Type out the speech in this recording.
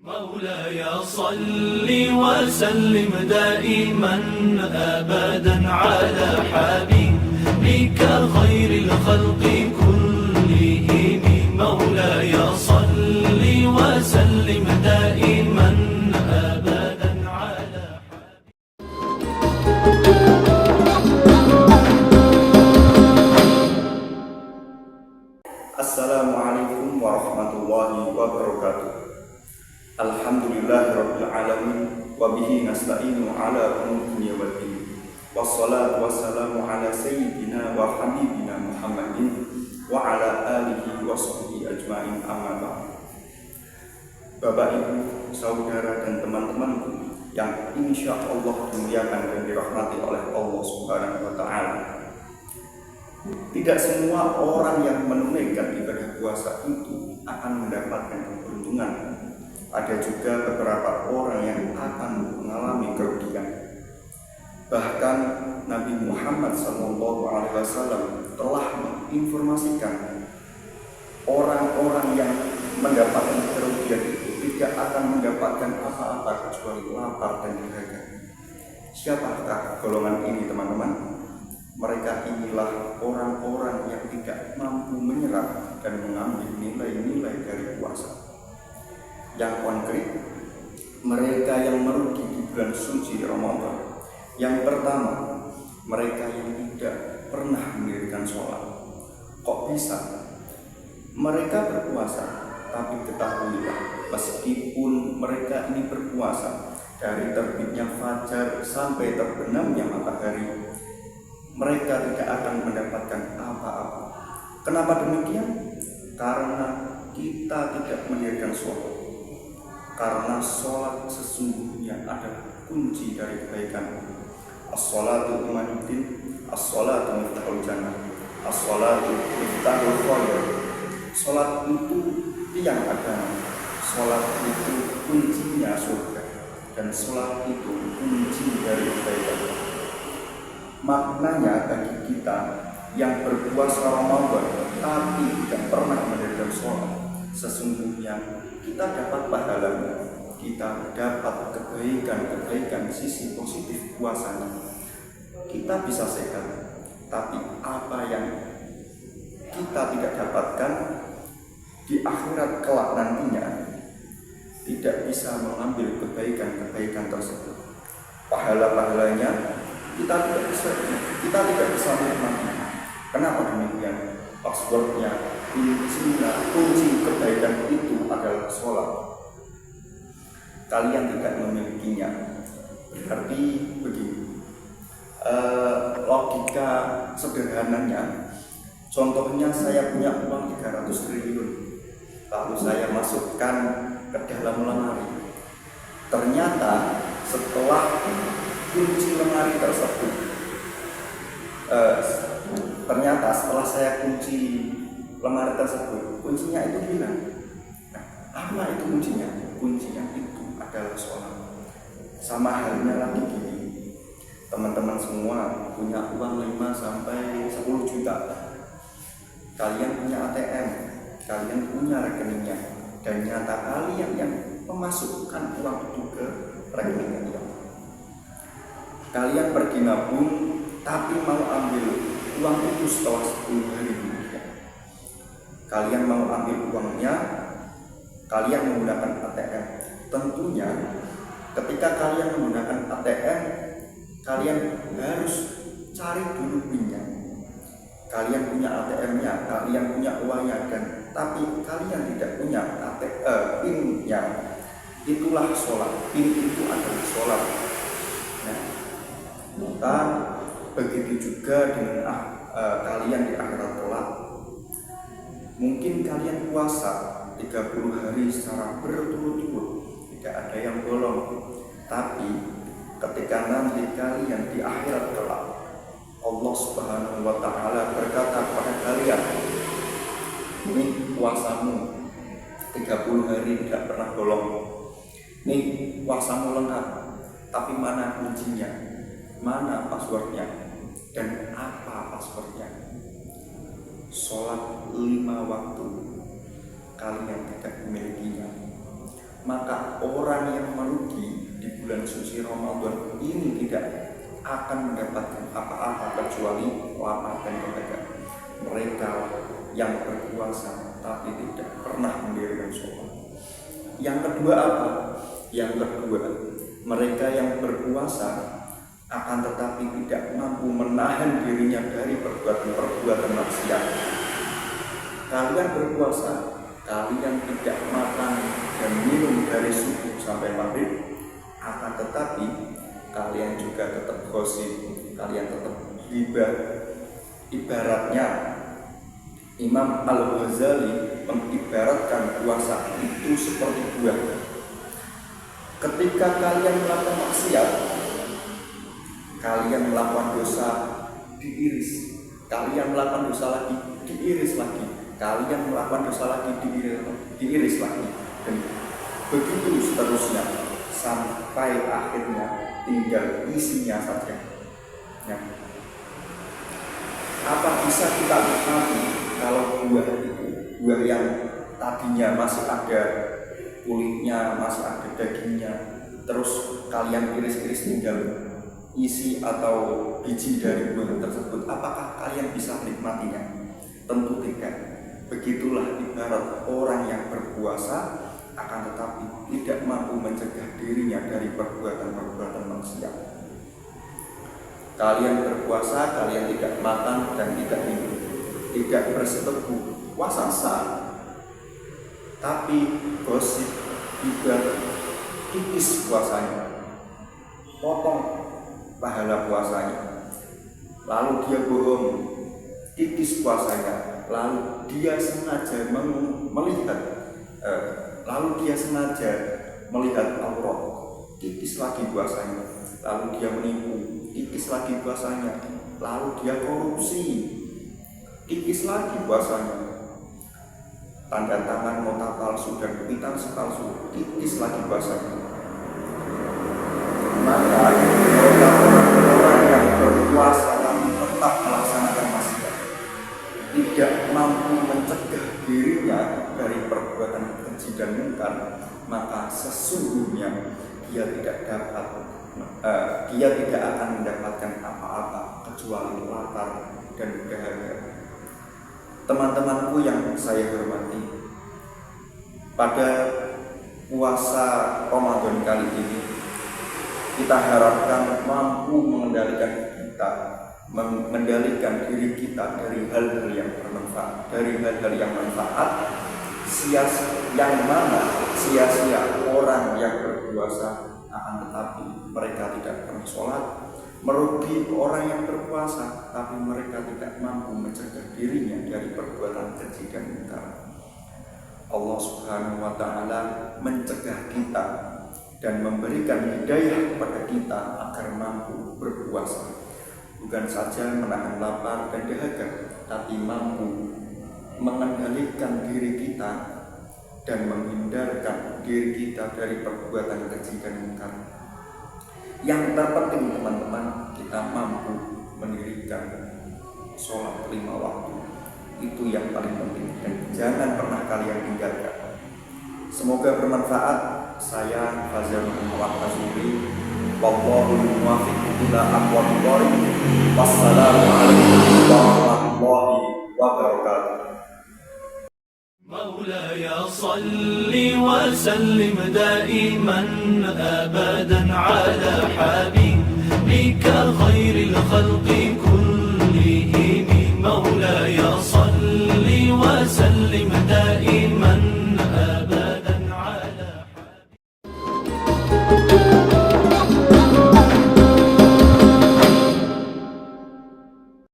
مولاي صل وسلم دائما أبدا على حبيبك خير الخلق كلهم. مولاي صل وسلم دائما أبدا على Assalamualaikum warahmatullahi wabarakatuh. Alhamdulillahirabbil alamin wa bihi nasta'inu ala umuri dunya waddin. Wassalatu wassalamu ala sayyidina wa habibina Muhammadin wa ala alihi wa sahbihi ajmain, amma ba'd. Bapak Ibu, saudara dan teman-temanku yang insyaallah dimuliakan dan dirahmati oleh Allah Subhanahu wa taala. Tidak semua orang yang menunaikan ibadah puasa itu akan mendapatkan keberuntungan. Ada juga beberapa orang yang akan mengalami kerugian. Bahkan Nabi Muhammad SAW telah menginformasikan orang-orang yang mendapatkan kerugian itu tidak akan mendapatkan apa-apa kecuali lapar dan dahaga. Siapakah golongan ini, teman-teman? Mereka inilah orang-orang yang tidak mampu menyerap dan mengambil nilai-nilai dari puasa. Yang konkret, mereka yang merugi di bulan suci Ramadan. Yang pertama, mereka yang tidak pernah mendirikan sholat. Kok bisa? Mereka berpuasa, tapi ketahuilah, meskipun mereka ini berpuasa dari terbitnya fajar sampai terbenamnya matahari, mereka tidak akan mendapatkan apa-apa. Kenapa demikian? Karena kita tidak mendirikan sholat. Karena sholat sesungguhnya adalah kunci dari kebaikan. As-sholatu imaduddin, as-sholatu miftahul jannah, as-sholatu miftahul khair. Sholat itu tiang agama, sholat itu kuncinya surga, dan sholat itu kunci dari kebaikan. Maknanya bagi kita yang berpuasa Ramadan tapi tidak pernah mendirikan sholat, sesungguhnya kita dapat pahalanya, kita dapat kebaikan-kebaikan sisi positif puasanya. Kita bisa sehat, tapi apa yang kita tidak dapatkan di akhirat kelak nantinya tidak bisa mengambil kebaikan-kebaikan tersebut. Pahala-pahalanya kita tidak bisa menikmati. Kenapa demikian? Passwordnya, kunci kebaikan itu adalah sholat. Kalian tidak memilikinya, berarti begini. Logika sederhananya, contohnya saya punya uang 300 triliun, lalu saya masukkan ke dalam lemari. Ternyata setelah kunci lemari tersebut, setelah saya kunci lemari tersebut, kuncinya itu hilang. Nah, apa itu kuncinya? Kuncinya itu adalah sholat. Sama halnya lagi gini, teman-teman semua punya uang 5 sampai 10 juta. Kalian punya ATM, kalian punya rekeningnya, dan nyata kalian yang memasukkan uang itu ke rekening itu. Kalian pergi nabung, tapi mau ambil uang itu setelah 10 hari kemudian. Kalian mau ambil uangnya, kalian menggunakan ATM. Tentunya ketika kalian menggunakan ATM, kalian harus cari dulu PIN-nya. Kalian punya ATM-nya, kalian punya uangnya, tapi kalian tidak punya PIN-nya. Itulah sholat. PIN itu adalah sholat. Nah, maka begitu juga dengan kalian di akhirat kelak. Mungkin kalian puasa 30 hari secara berturut-turut, tidak ada yang bolong. Tapi ketika nanti kalian di akhirat kelak, Allah Subhanahu wa taala berkata kepada kalian, ini puasamu 30 hari tidak pernah bolong. Ini puasamu lengkap, tapi mana kuncinya? Mana passwordnya? Dan apa passwordnya? Sholat 5 waktu kalian tidak memilikinya. maka orang yang merugi di bulan suci Ramadan ini tidak akan mendapatkan apa-apa kecuali lapar dan dahaga. Mereka yang berpuasa tapi tidak pernah mendirikan sholat. Yang kedua apa? Yang kedua, mereka yang berpuasa akan tetapi tidak mampu menahan dirinya dari perbuatan maksiat. Kalian berpuasa, kalian tidak makan dan minum dari subuh sampai maghrib, akan tetapi kalian juga tetap gosip, kalian tetap ghibah. Ibaratnya Imam Al-Ghazali mengibaratkan puasa itu seperti buah. Ketika kalian melakukan maksiat, kalian melakukan dosa, diiris. Kalian melakukan dosa lagi, diiris lagi. Kalian melakukan dosa lagi, diiris lagi. Dan begitu seterusnya sampai akhirnya tinggal isinya saja. Ya. Apa bisa kita nikmati kalau buah itu, buah yang tadinya masih ada kulitnya, masih ada dagingnya, terus kalian iris-iris tinggal isi atau biji dari buah tersebut, apakah kalian bisa menikmatinya? Tentu tidak. Begitulah ibarat orang yang berpuasa akan tetapi tidak mampu mencegah dirinya dari perbuatan-perbuatan maksiat. Kalian berpuasa, kalian tidak makan dan tidak minum, tidak berseteguh, puasa sah. Tapi gosip, ibadah, tipis puasanya, potong pahala puasanya, lalu dia bohong, tipis puasanya, lalu dia sengaja melihat aurat, tipis lagi puasanya, lalu dia menipu, tipis lagi puasanya, lalu dia korupsi, tipis lagi puasanya, tanda tangan nota palsu dan kwitansi palsu, tipis lagi puasanya. Maka orang yang berpuasa tapi tetap melaksanakan maksiat, tidak mampu mencegah dirinya dari perbuatan keji dan mungkar, maka sesungguhnya dia tidak akan mendapatkan apa-apa kecuali lapar dan dahaga. Teman-temanku yang saya hormati, pada puasa Ramadan kali ini kita harapkan mampu mengendalikan diri kita dari hal-hal yang bermanfaat, sia-sia orang yang berpuasa akan tetapi mereka tidak pernah sholat, merugi orang yang berpuasa tapi mereka tidak mampu mencegah dirinya dari perbuatan keji dan mungkar. Allah Subhanahu wa Ta'ala mencegah kita dan memberikan hidayah kepada kita agar mampu berpuasa, bukan saja menahan lapar dan dahaga, tapi mampu mengendalikan diri kita dan menghindarkan diri kita dari perbuatan keji dan mungkar. Yang terpenting teman-teman, kita mampu mendirikan sholat 5 waktu. Itu yang paling penting dan jangan pernah kalian tinggalkan. Semoga bermanfaat. Saya Fazal Muhammad Azuri. Wallahu muwaffiq ila aqwamit thoriq. Wassalamualaikum warahmatullahi wabarakatuh. مولاي صل وسلم دائما أبدا على حبيبك خير الخلق كلهم. مولاي صل وسلم دائما